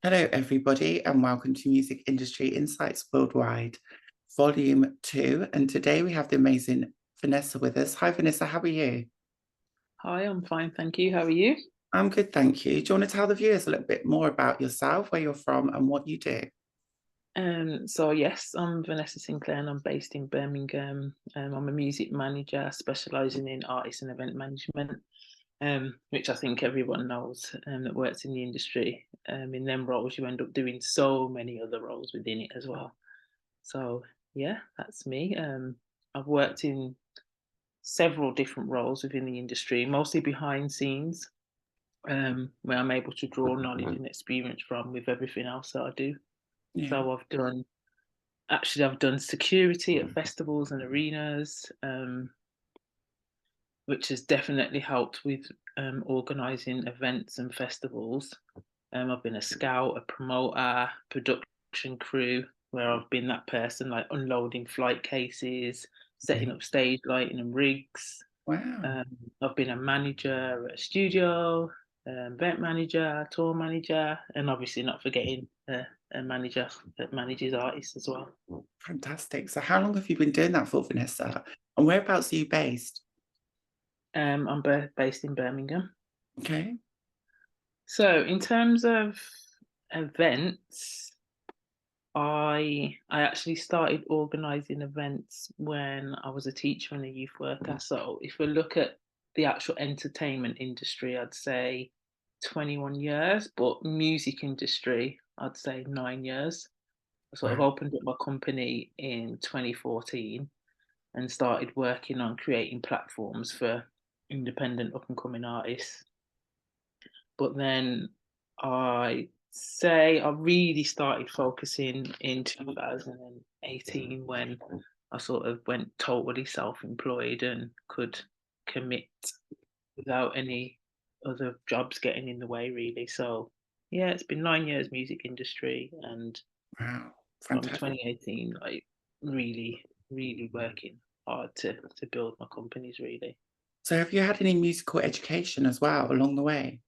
Hello, everybody, and welcome to Music Industry Insights Worldwide, Volume 2. And today we have the amazing Vanessa with us. Hi, Vanessa, how are you? Hi, I'm fine, thank you. How are you? I'm good, thank you. Do you want to tell the viewers a little bit more about yourself, where you're from, and what you do? So yes, I'm Vanessa Sinclair and I'm based in Birmingham. I'm a music manager specialising in artist and event management, which I think everyone knows that works in the industry. In them roles, you end up doing so many other roles within it as well. So yeah, that's me. I've worked in several different roles within the industry, mostly behind scenes, where I'm able to draw knowledge and experience from with everything else that I do. Yeah. So I've done security at festivals and arenas, which has definitely helped with organising events and festivals. I've been a scout, a promoter, production crew, where I've been that person like unloading flight cases, Yeah. setting up stage lighting and rigs. Wow. Um, I've been a manager at a studio, event manager, tour manager, and obviously not forgetting a manager that manages artists as well. Fantastic. So how long have you been doing that for, Vanessa? And whereabouts are you based? I'm based in Birmingham. Okay. So in terms of events, I actually started organising events when I was a teacher and a youth worker. So if we look at the actual entertainment industry, I'd say 21 years, but music industry, I'd say 9 years. I sort of Wow. opened up my company in 2014 and started working on creating platforms for independent up and coming artists. But then I say I really started focusing in 2018 when I sort of went totally self-employed and could commit without any other jobs getting in the way, really. So yeah, it's been 9 years music industry, and Wow. from Fantastic. 2018, like really, really working hard to build my companies, really. So have you had any musical education as well along the way?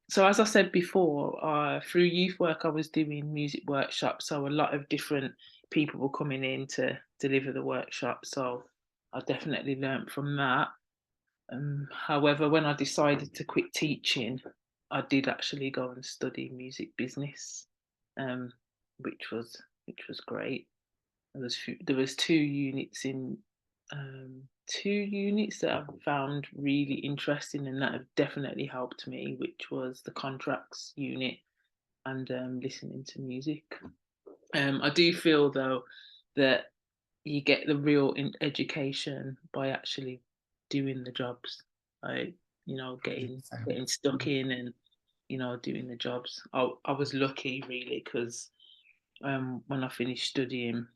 So as I said before, through youth work, I was doing music workshops. So a lot of different people were coming in to deliver the workshop. So I definitely learnt from that. However, when I decided to quit teaching, I did actually go and study music business, um, which was great. There was two units that I've found really interesting and that have definitely helped me, which was the contracts unit and listening to music. I do feel though that you get the real education by actually doing the jobs, like getting 100%. stuck in and doing the jobs. I was lucky really because when I finished studying,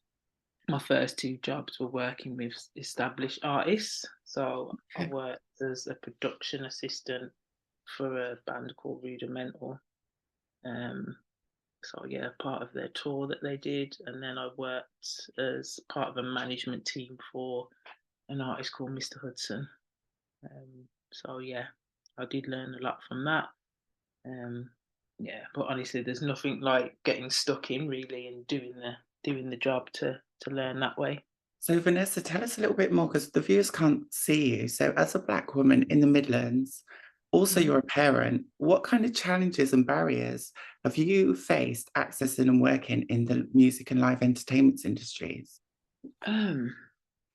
my first two jobs were working with established artists. So I Okay. worked as a production assistant for a band called Rudimental. Um, so yeah, part of their tour that they did, and then I worked as part of a management team for an artist called Mr Hudson. So yeah, I did learn a lot from that. Um, yeah, but honestly, there's nothing like getting stuck in really and doing the job to learn that way. So, Vanessa, tell us a little bit more because the viewers can't see you. So, as a Black woman in the Midlands, also Mhm. you're a parent, what kind of challenges and barriers have you faced accessing and working in the music and live entertainment industries? Um,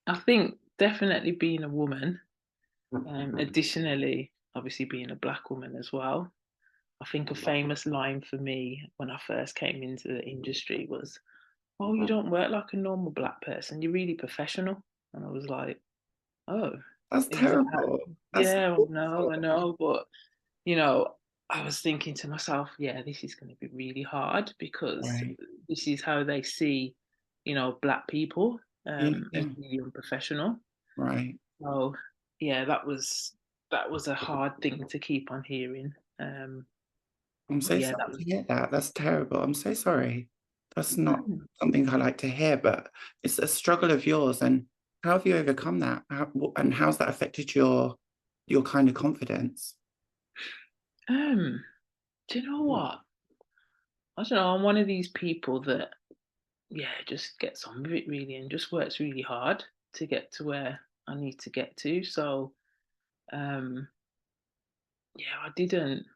I think definitely being a woman, additionally, obviously being a black woman as well. I think a famous line for me when I first came into the industry was, "Oh, you don't work like a normal black person. You're really professional." And I was like, "Oh, That's is that how?" terrible. That's Yeah, I awful. know, but you know, I was thinking to myself, "Yeah, this is going to be really hard because Right. this is how they see, black people Yeah, as yeah, really unprofessional." right. So yeah, that was a hard thing to keep on hearing. I'm But so yeah, sorry that was to hear that. That's terrible. I'm so sorry. That's not mm, something I like to hear, but it's a struggle of yours. And how have you overcome that? And how's that affected your kind of confidence? um Do you know what? I don't know. I'm one of these people that, yeah, just gets on with it really and just works really hard to get to where I need to get to. So, um, yeah, I didn't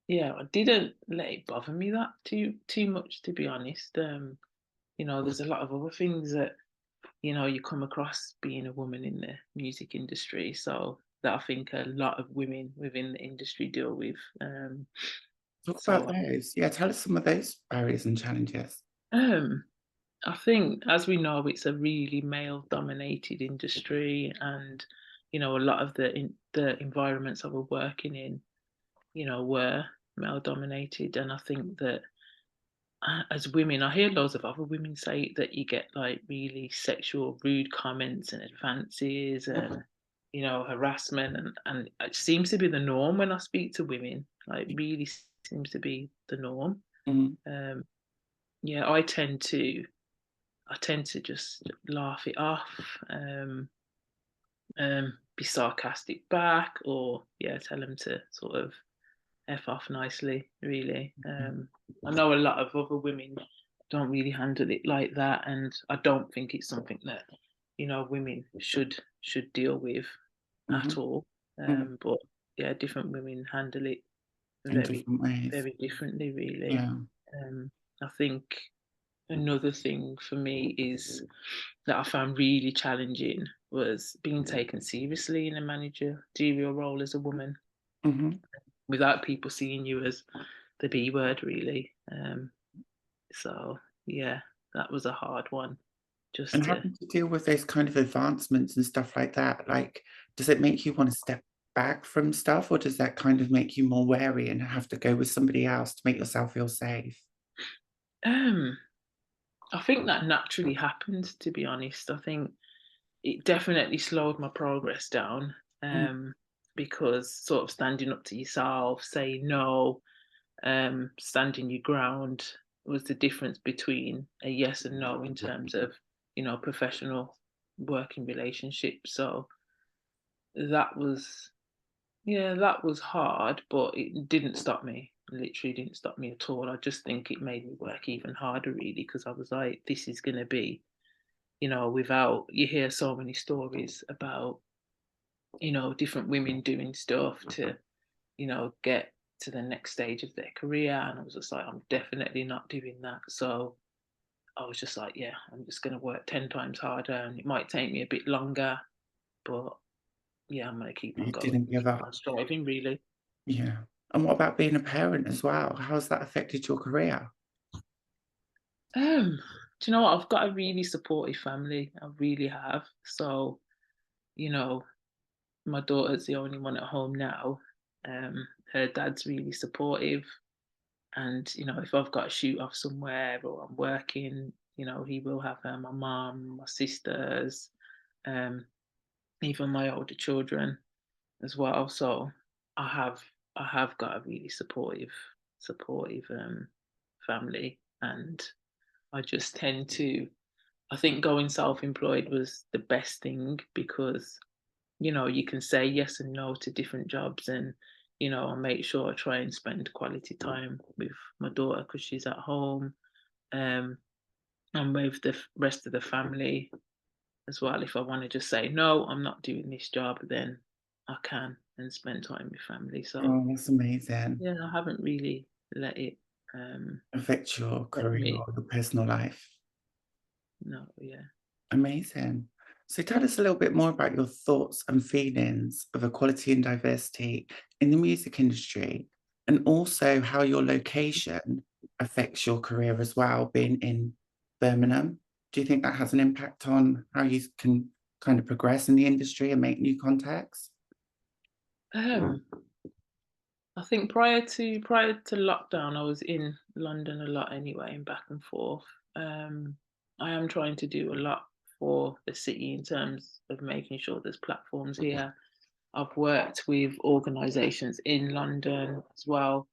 let it bother me that too much, to be honest. There's a lot of other things that you come across being a woman in the music industry. So that I think a lot of women within the industry deal with. Talk about So those. Yeah, tell us some of those barriers and challenges. um, I think, as we know, it's a really male-dominated industry, and a lot of the environments that we're working in, were male-dominated, and I think that as women, I hear loads of other women say that you get like really sexual, rude comments and advances, and harassment, and it seems to be the norm when I speak to women. Like, really seems to be the norm. Mhm, Um, yeah, I tend to just laugh it off, be sarcastic back, or yeah, tell them to sort of f off nicely. Really, mhm, I know a lot of other women don't really handle it like that, and I don't think it's something that women should deal with at mhm, all. mhm. But yeah, different women handle it In very, different ways. very differently. Really, Yeah. I think another thing for me is that I found really challenging was being taken seriously in a managerial role as a woman Mhm. without people seeing you as the B word, really. So, yeah, that was a hard one. Just And to, having to deal with those kind of advancements and stuff like that, like, does it make you wanna step back from stuff, or does that kind of make you more wary and have to go with somebody else to make yourself feel safe? um, I think that naturally happened, to be honest. I think it definitely slowed my progress down, Mm, because sort of standing up to yourself, saying no, standing your ground was the difference between a yes and no in terms of, professional working relationships. So that was, yeah, that was hard, but it didn't stop me. Literally didn't stop me at all. I just think it made me work even harder, really, because I was like, this is going to be, without, you hear so many stories about, different women doing stuff to, get to the next stage of their career. And I was just like, I'm definitely not doing that. So I was just like, yeah, I'm just going to work 10 times harder, and it might take me a bit longer, but yeah, I'm going to keep on you going, didn't give keep up. on striving, really. Yeah. And what about being a parent as well? How's that affected your career? Do you know what? I've got a really supportive family. I really have. So, you know, my daughter's the only one at home now. Her dad's really supportive. And, if I've got to shoot off somewhere or I'm working, he will have her, my mum, my sisters, um, even my older children as well. So I have I have got a really supportive family, and I just tend to, I think going self-employed was the best thing because, you can say yes and no to different jobs, and, I make sure I try and spend quality time with my daughter because she's at home, um, and with the rest of the family as well. If I want to just say, no, I'm not doing this job, then I can and spend time with family. So, Oh, that's amazing. yeah, I haven't really let it um, Affect your affect career me. or your personal life. No, yeah. Amazing. So tell us a little bit more about your thoughts and feelings of equality and diversity in the music industry, and also how your location affects your career as well, being in Birmingham. Do you think that has an impact on how you can kind of progress in the industry and make new contacts? Um, I think prior to lockdown, I was in London a lot anyway, and back and forth. Um, I am trying to do a lot for the city in terms of making sure there's platforms here. I've worked with organisations in London as well,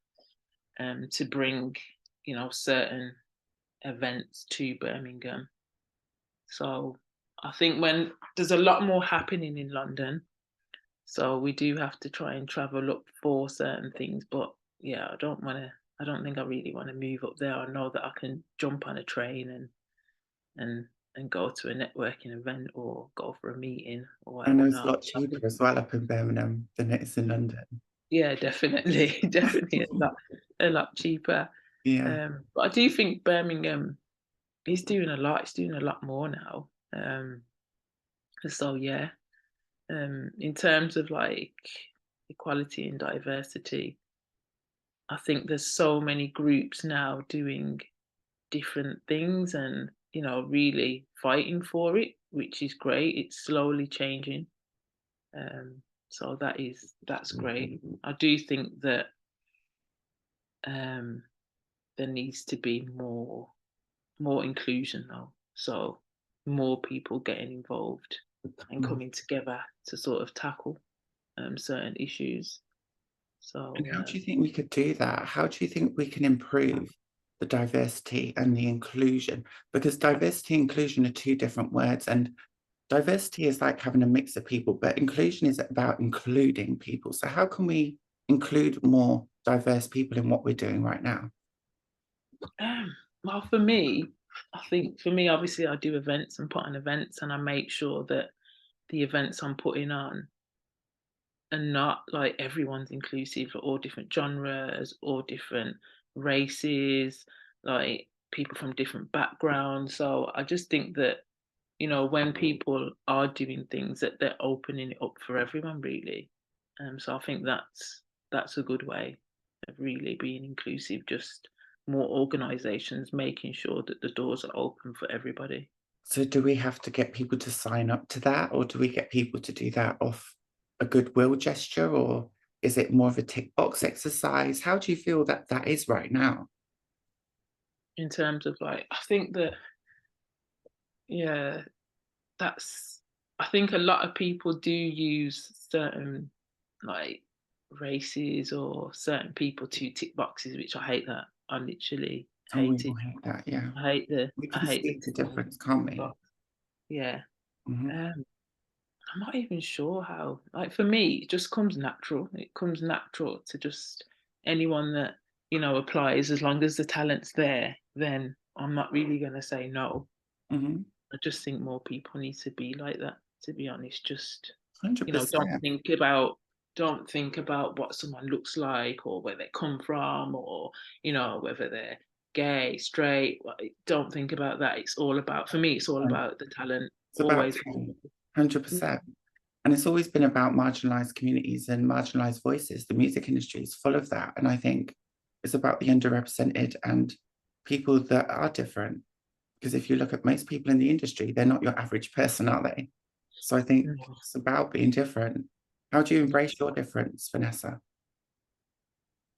to bring, certain events to Birmingham. So I think when there's a lot more happening in London, so we do have to try and travel up for certain things. But yeah, I don't think I really want to move up there. I know that I can jump on a train and and go to a networking event or go for a meeting or I know whatever. it's a No, lot cheaper as well up in Birmingham than it is in London. yeah, definitely, definitely a lot cheaper. Yeah. But I do think Birmingham is doing a lot. It's doing a lot more now. So yeah, in terms of like equality and diversity, I think there's so many groups now doing different things and really fighting for it, which is great. It's slowly changing. So that's great. I do think that um, there needs to be more inclusion though. So more people getting involved and Mm. coming together to sort of tackle certain issues. And So how do you think we could do that? How do you think we can improve the diversity and the inclusion? Because diversity and inclusion are two different words, and diversity is like having a mix of people, but inclusion is about including people. So how can we include more diverse people in what we're doing right now? well, for me, I think for me, obviously, I do events and put on events, and I make sure that the events I'm putting on and not like everyone's inclusive, all different genres, all different races, like people from different backgrounds. So I just think that, when people are doing things that they're opening it up for everyone really. So I think that's a good way of really being inclusive, just more organizations making sure that the doors are open for everybody. So do we have to get people to sign up to that, or do we get people to do that off a goodwill gesture, or is it more of a tick box exercise? How do you feel that that is right now? In terms of like, I think that, yeah, that's I think a lot of people do use certain like races or certain people to tick boxes, which I hate that. I literally Oh, we hate will it. hate that, yeah. We I can hate the see the difference, can't tick we? box. Yeah. Mhm, Um I'm not even sure how. Like for me, it just comes natural. It comes natural to just anyone that, applies as long as the talent's there, then I'm not really gonna say no. mhm, I just think more people need to be like that, to be honest. Just, don't 100%. think about what someone looks like or where they come from or, whether they're gay, straight. Don't think about that. It's all about for me, it's all Um, about the talent. it's about Always. talent, 100%. And it's always been about marginalized communities and marginalized voices. The music industry is full of that. And I think it's about the underrepresented and people that are different. Because if you look at most people in the industry, they're not your average person, are they? So I think Mm. it's about being different. How do you embrace your difference, Vanessa?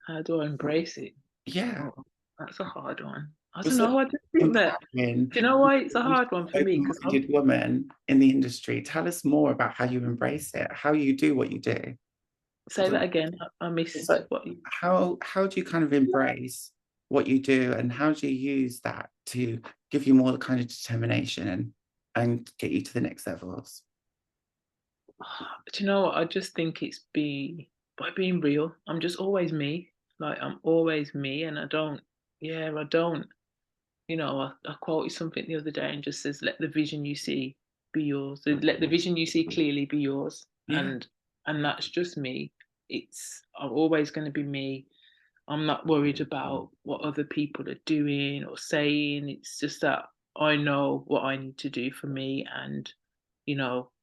How do I embrace it? Yeah, Oh, that's a hard one. I you're don't such know. I just think an that. empowering, Do you know why it's a hard one for me? Because open-minded woman in the industry. Tell us more about how you embrace it, how you do what you do. say that again. I missed So what you. how do you kind of embrace what you do, and how do you use that to give you more the kind of determination and get you to the next levels? Do you know what? I just think it's by being real. I'm just always me. Like I'm always me, and I don't. Yeah, I don't. I quoted something the other day and just says, "Let the vision you see be yours. So let the vision you see clearly be yours." Yeah, And that's just me. I'm always going to be me. I'm not worried about what other people are doing or saying. It's just that I know what I need to do for me, and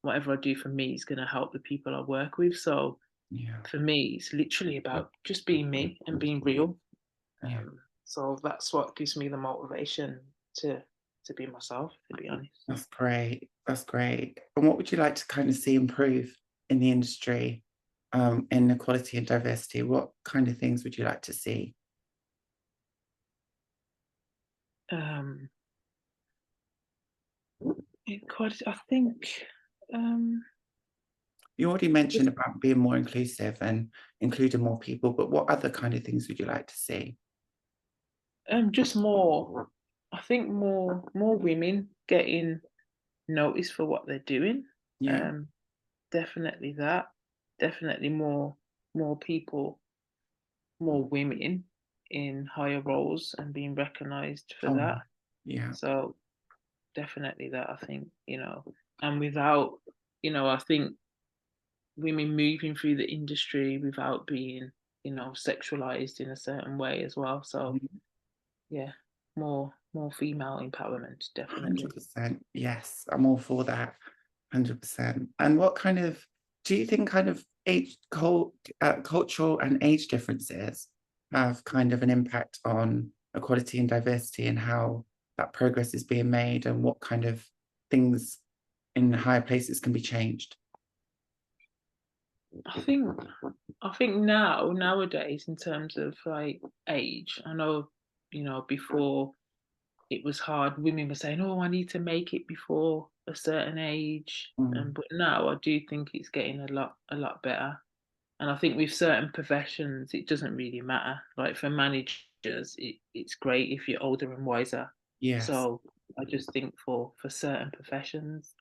whatever I do for me is going to help the people I work with. So yeah, for me, it's literally about just being me and being real. yeah. So that's what gives me the motivation to to be myself. To be honest. That's great. That's great. And what would you like to kind of see improve in the industry, in equality and diversity? What kind of things would you like to see? Um, I think. Um, You already just mentioned about being more inclusive and including more people, but what other kind of things would you like to see? just more. I think more women getting noticed for what they're doing. Yeah. Definitely that. Definitely more people. more women in higher roles and being recognised for Oh, that. yeah. So definitely that, I think, and without, I think women moving through the industry without being, sexualized in a certain way as well. So Mhm. yeah, more female empowerment, definitely. 100%. Yes, I'm all for that. 100%. And what kind of, do you think kind of cultural and age differences have kind of an impact on equality and diversity and how that progress is being made and what kind of things in higher places can be changed? I think I think nowadays in terms of like age, I know, before it was hard. Women were saying, "Oh, I need to make it before a certain age," Mm, but now I do think it's getting a lot better. And I think with certain professions, it doesn't really matter. Like for managers, it's great if you're older and wiser. yes. So I just think for certain professions,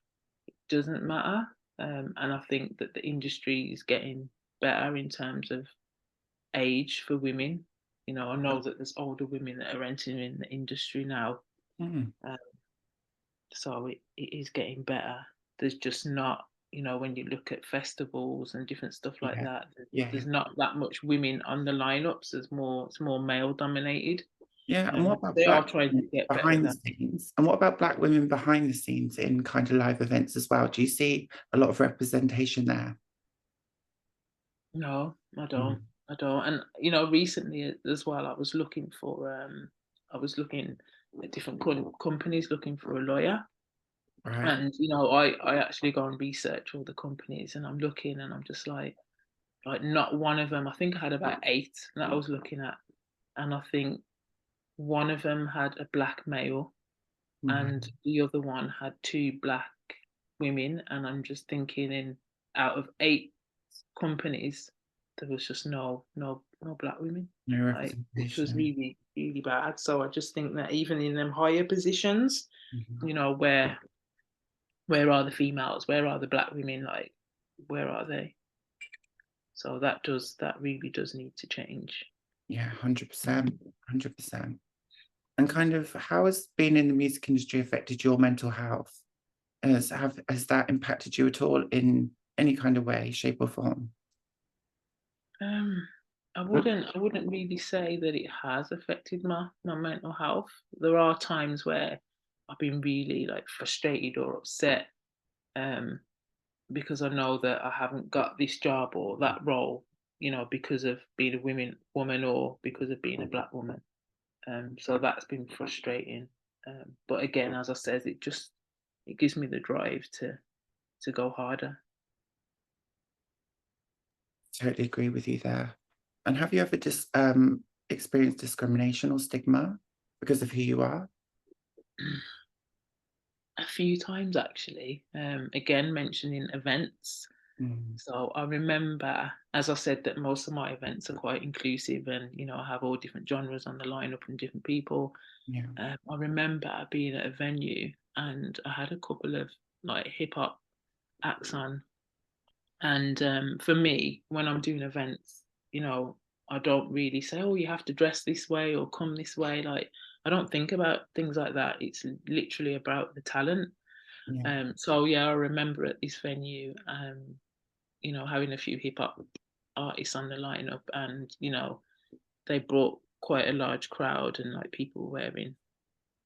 it doesn't matter. And I think that the industry is getting better in terms of age for women. I know that there's older women that are entering the industry now. Mm, Um, so it is getting better. There's just not, when you look at festivals and different stuff like yeah. that, Yeah. Yeah. there's not that much women on the lineups. It's more male dominated. Yeah. And what about They are black trying to women get better at behind the that. scenes? And what about black women behind the scenes in kind of live events as well? Do you see a lot of representation there? No, I don't. Mm, I don't. And recently as well, I was looking at different companies looking for a lawyer. right. And I actually go and research all the companies, and I'm looking, and I'm just like not one of them. I think I had about eight that I was looking at, and I think one of them had a black male, and Right. the other one had two black women. And I'm just thinking, in out of eight companies, there was just no black women, No like, which was representation. really really bad. So I just think that even in them higher positions, Mhm. you know, where are the females? Where are the black women? Like, where are they? So that really does need to change. Yeah, 100%. 100%. And kind of how has being in the music industry affected your mental health? Has that impacted you at all in any kind of way, shape, or form? Um, I wouldn't really say that it has affected my mental health. There are times where I've been really like frustrated or upset, um, because I know that I haven't got this job or that role, because of being a woman or because of being a black woman. So that's been frustrating. But again, as I said, it gives me the drive to go harder. Totally agree with you there. And have you ever just experienced discrimination or stigma because of who you are? A few times actually. Again, mentioning events. Mm, So I remember, as I said, that most of my events are quite inclusive, and I have all different genres on the lineup and different people. yeah. I remember being at a venue, and I had a couple of like hip hop acts on. And for me, when I'm doing events, I don't really say, "Oh, you have to dress this way or come this way." Like, I don't think about things like that. It's literally about the talent. Yeah. So yeah, I remember at this venue, having a few hip hop artists on the lineup, and they brought quite a large crowd, and like people wearing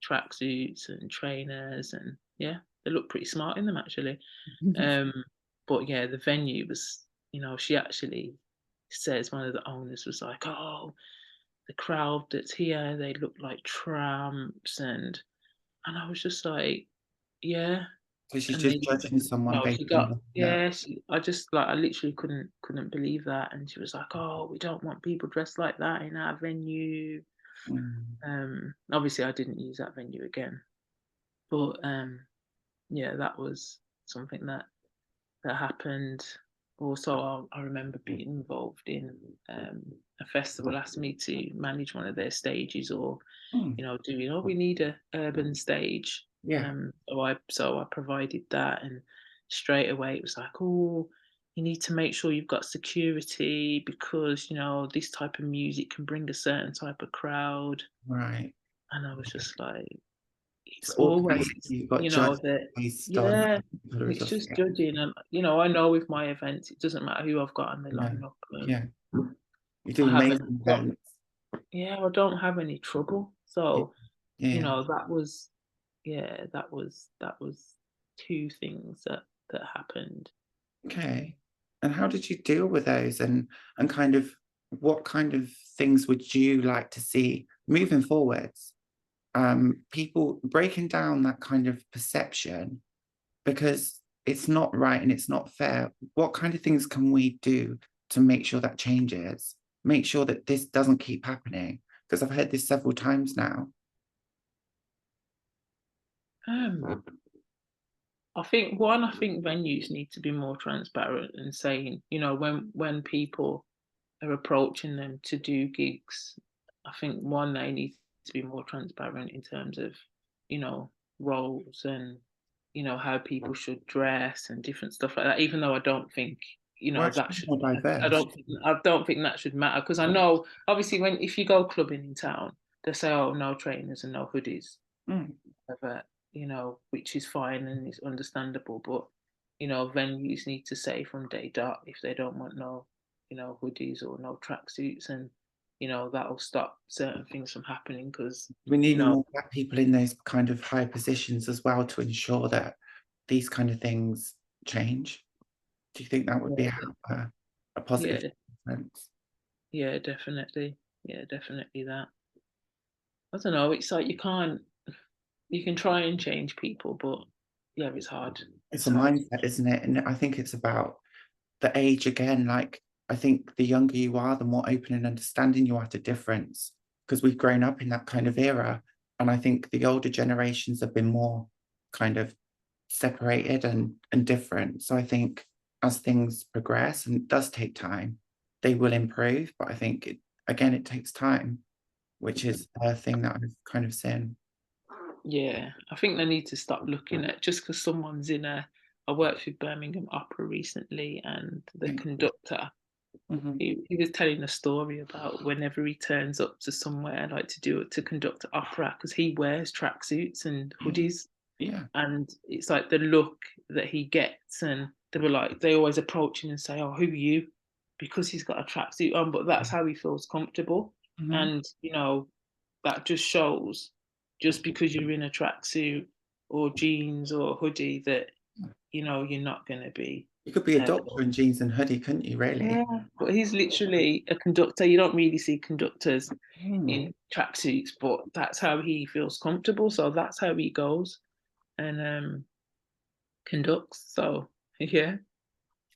tracksuits and trainers, and yeah, they look pretty smart in them actually. Um, but yeah, the venue was, she actually says, one of the owners was like, "Oh, the crowd that's here, they look like tramps," and I was just like, "Yeah." So she's And just they, judging someone no, based she on got, that. yeah, I just like, I literally couldn't believe that, and she was like, "Oh, we don't want people dressed like that in our venue." Mm, Obviously, I didn't use that venue again, but yeah, that was something that happened. Also, I remember being involved in a festival asked me to manage one of their stages, or mm, doing, "Oh, we need a urban stage." yeah. So I provided that, and straight away it was like, "Oh, you need to make sure you've got security because, this type of music can bring a certain type of crowd. Right. And I was just like, It's it's always, automatic. You've got judged that, based on yeah, colours it's of just skin. judging. And, I know with my events, it doesn't matter who I've got on the Yeah. lineup. Yeah. You do I haven't, amazing events. yeah, I don't have any trouble. Yeah. So, Yeah. that was, yeah, that was two things that happened. Okay. And how did you deal with those? And kind of what kind of things would you like to see moving forwards? People breaking down that kind of perception, because it's not right and it's not fair. What kind of things can we do to make sure that changes? Make sure that this doesn't keep happening? Because I've heard this several times now. Um, I think venues need to be more transparent and saying, when people are approaching them to do gigs, I think one, they need to be more transparent in terms of, you know, roles and, how people should dress and different stuff like that. Even though I don't think, Why should that it be should more diverse? I don't think that should matter because I know obviously if you go clubbing in town, they say, oh, no trainers and no hoodies, Mm, whatever, which is fine and it's understandable. But, venues need to say from day dot if they don't want no, hoodies or no tracksuits, and, that'll stop certain things from happening because, we you need know, more black people in those kind of high positions as well to ensure that these kind of things change. Do you think that would be a positive yeah, difference? yeah, definitely. Yeah, definitely that. I don't know. It's like you can try and change people, but yeah, it's hard. It's It's a hard. mindset, isn't it? And I think it's about the age again. Like, I think the younger you are, the more open and understanding you are to difference, because we've grown up in that kind of era. And I think the older generations have been more kind of separated and different. So I think as things progress, and it does take time, they will improve. But I think again, it takes time, which is a thing that I've kind of seen. Yeah, I think they need to stop looking at just because someone's in a. I worked with Birmingham Opera recently, and the Okay. conductor, Mhm. he was telling a story about whenever he turns up to somewhere like to conduct opera, because he wears tracksuits and Yeah, hoodies, yeah. and it's like the look that he gets, and they always approach him and say, "Oh, who are you?" Because he's got a tracksuit on, but that's how he feels comfortable, Mhm. and that just shows just because you're in a tracksuit or jeans or hoodie that you're not going to be. You could be a Uh, doctor in jeans and hoodie, couldn't you, really? yeah, but he's literally a conductor. You don't really see conductors Mm. in tracksuits, but that's how he feels comfortable. So that's how he goes and conducts. So yeah.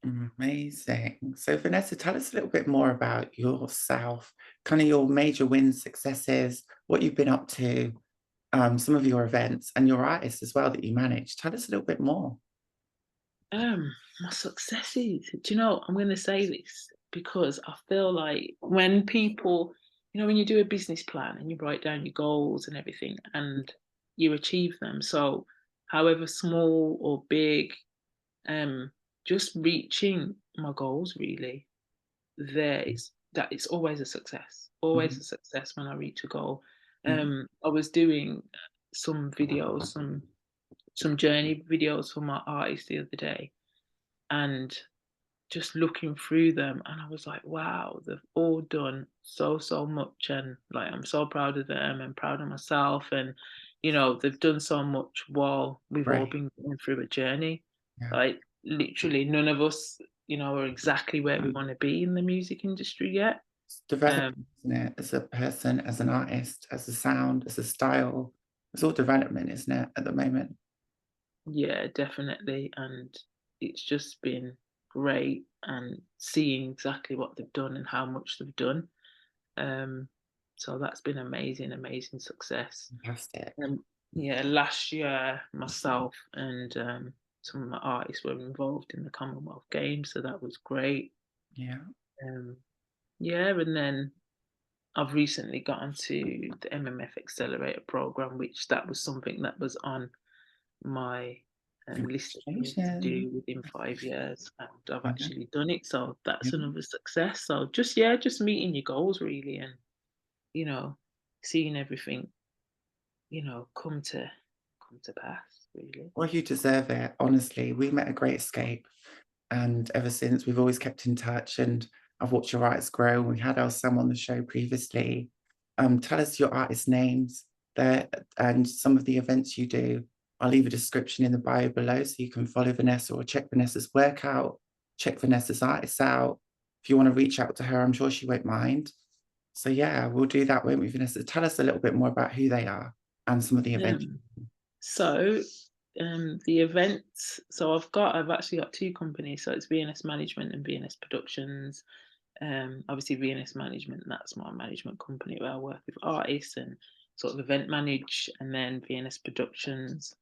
Amazing. So, Vanessa, tell us a little bit more about yourself, kind of your major wins, successes, what you've been up to, some of your events, and your artists as well that you manage. Tell us a little bit more. My successes. Do you know, I'm gonna say this because I feel like when people, when you do a business plan and you write down your goals and everything and you achieve them, so however small or big, um, just reaching my goals really, it's always a success. Always Mhm. a success when I reach a goal. Yeah. I was doing some videos, some journey videos for my artist the other day, and just looking through them, and I was like, wow, they've all done so much, and like I'm so proud of them and proud of myself, and they've done so much while we've all Great. been going through a journey. Yeah. Like literally none of us, are exactly where we want to be in the music industry yet. It's development, um isn't it? As a person, as an artist, as a sound, as a style. It's all development, isn't it, at the moment? yeah, definitely, and it's just been great and seeing exactly what they've done and how much they've done. Um, so that's been amazing, amazing success. Fantastic. Yeah, last year myself and some of my artists were involved in the Commonwealth Games, so that was great. Yeah. Um, yeah, and then I've recently gotten to the MMF Accelerator program, which that was something that was on my list of things to Congratulations. do within 5 years, and I've Yeah, actually done it. So yeah. that's another success. So just just meeting your goals really, and you know, seeing everything, come to pass really. Well, you deserve it. Honestly, we met a great escape. And ever since, we've always kept in touch. And I've watched your artists grow. We had our Sam on the show previously. Tell us your artist names there and some of the events you do. I'll leave a description in the bio below so you can follow Vanessa or check Vanessa's work out, check Vanessa's artists out. If you want to reach out to her, I'm sure she won't mind. So yeah, we'll do that, won't we, Vanessa? Tell us a little bit more about who they are and some of the events. Um, so the events. So I've actually got two companies. So it's VNS Management and VNS Productions. Obviously VNS Management, that's my management company where I work with artists and sort of event manage, and then VNS Productions,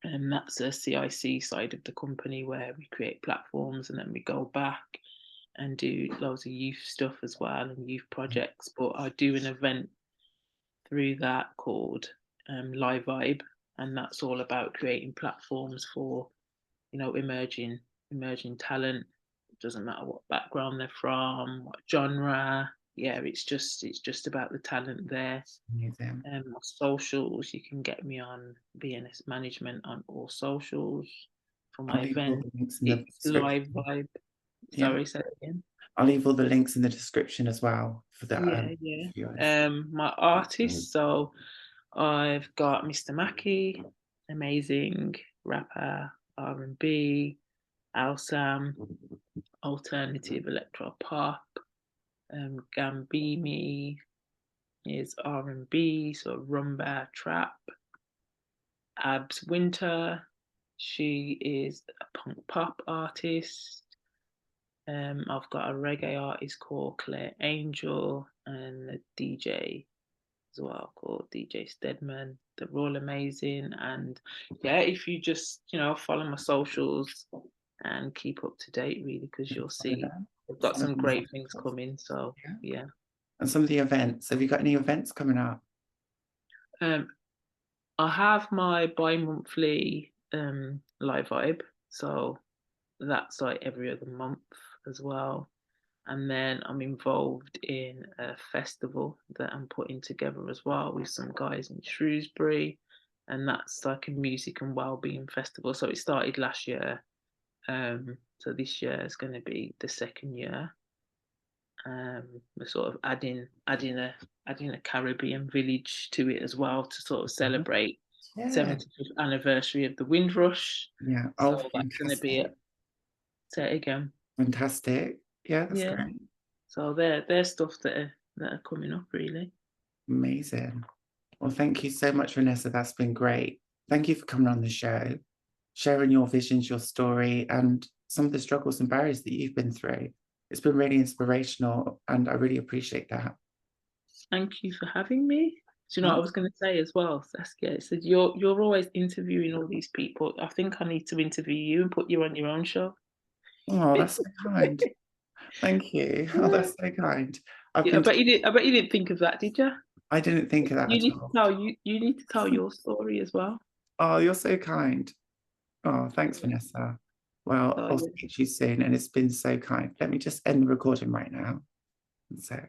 and that's a CIC side of the company where we create platforms and then we go back and do loads of youth stuff as well and youth projects. But I do an event through that called Live Vibe, and that's all about creating platforms for emerging talent. It doesn't matter what background they're from, what genre. Yeah, it's just about the talent there. Amazing. My socials, you can get me on VNS Management on all socials for I'll my leave all event. the links in the It's Live description. Vibe. Yeah. Sorry, say it again. I'll leave all the links in the description as well for the Yeah, yeah. viewers. My artists. So I've got Mr. Mackey, amazing rapper, R&B, Alsam, alternative electro pop. Gambini is R&B, so rumba trap. Abs Winter, she is a punk pop artist. I've got a reggae artist called Claire Angel and a DJ as well called DJ Stedman. They're all amazing. And yeah, if you just, follow my socials and keep up to date really, because you'll see we've got Follow some them great on things socials. coming. So Yeah. yeah. And some of the events. Have you got any events coming up? Um, I have my bi-monthly live vibe. So that's like every other month as well. And then I'm involved in a festival that I'm putting together as well with some guys in Shrewsbury. And that's like a music and wellbeing festival. So it started last year. So this year is going to be the second year. We're sort of adding a Caribbean village to it as well to sort of celebrate Yeah. 75th anniversary of the Windrush. Yeah. Oh, So that's going to be fantastic. it. Say it again. Fantastic. Yeah, that's Yeah. great. So they're stuff that are coming up really. Amazing. Well, thank you so much, Vanessa. That's been great. Thank you for coming on the show, sharing your visions, your story, and some of the struggles and barriers that you've been through. It's been really inspirational, and I really appreciate that. Thank you for having me. Do you know what I Oh, was going to say as well, Saskia? It said you're always interviewing all these people. I think I need to interview you and put you on your own show. that's so kind. Thank you. Oh, that's so kind. I've Yeah, I been, bet you did. I bet you didn't think of that, did you? I didn't think of that You at need to all. tell you need to tell your story as well. Oh, you're so kind. Oh, thanks, Yeah. Vanessa. Well, So I'll yeah. speak to you soon, and it's been so kind. Let me just end the recording right now. So.